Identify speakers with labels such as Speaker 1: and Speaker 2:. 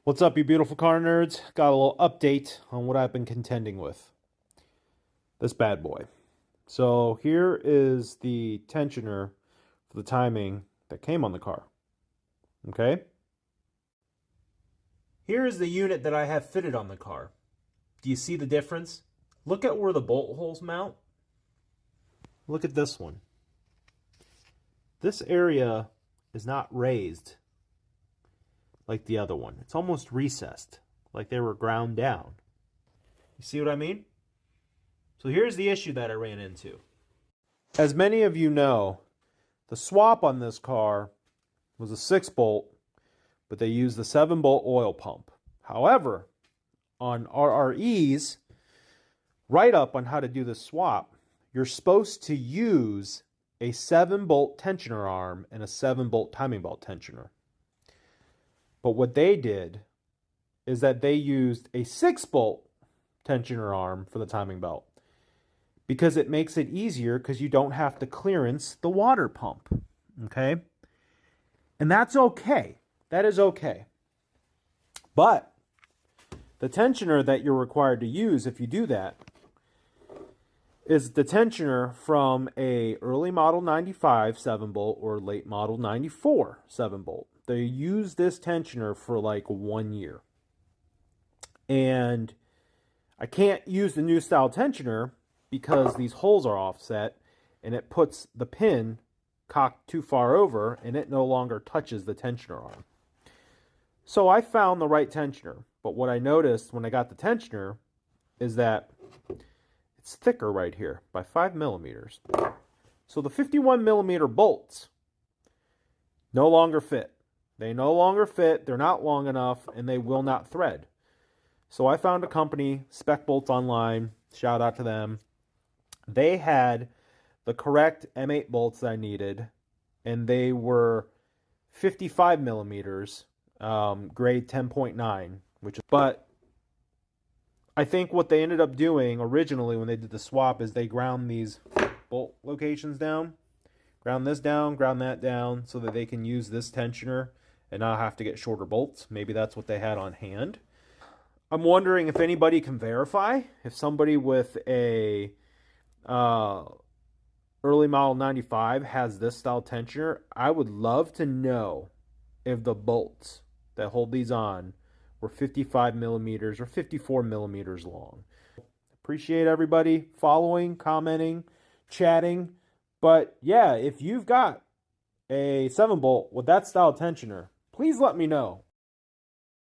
Speaker 1: What's up, you beautiful car nerds? Got a little update on what I've been contending with. This bad boy. So here is the tensioner for the timing that came on the car. Okay? Here is the unit that I have fitted on the car. Do you see the difference? Look at where the bolt holes mount. Look at this one. This area is not raised like the other one. It's almost recessed, like they were ground down. You see what I mean? So here's the issue that I ran into. As many of you know, the swap on this car was a 6-bolt, but they used the 7-bolt oil pump. However, on RRE's write-up on how to do the swap, you're supposed to use a 7-bolt tensioner arm and a 7-bolt timing belt tensioner. But what they did is that they used a 6-bolt tensioner arm for the timing belt because it makes it easier because you don't have to clearance the water pump. Okay? And that's okay. That is okay. But the tensioner that you're required to use if you do that is the tensioner from a early model 95 7-bolt or late model 94 7-bolt. They used this tensioner for like 1 year. And I can't use the new style tensioner because these holes are offset and it puts the pin cocked too far over and it no longer touches the tensioner arm. So I found the right tensioner. But what I noticed when I got the tensioner is that it's thicker right here by 5 millimeters. So the 51 millimeter bolts no longer fit. They no longer fit, they're not long enough, and they will not thread. So I found a company, Spec Bolts Online, shout out to them. They had the correct M8 bolts that I needed, and they were 55 millimeters, grade 10.9, but I think what they ended up doing originally when they did the swap is they ground these bolt locations down, ground this down, ground that down, so that they can use this tensioner and not have to get shorter bolts. Maybe that's what they had on hand. I'm wondering if anybody can verify if somebody with a early model 95 has this style tensioner. I would love to know if the bolts that hold these on were 55 millimeters or 54 millimeters long. Appreciate everybody following, commenting, chatting. But yeah, if you've got a 7-bolt with that style tensioner, please let me know.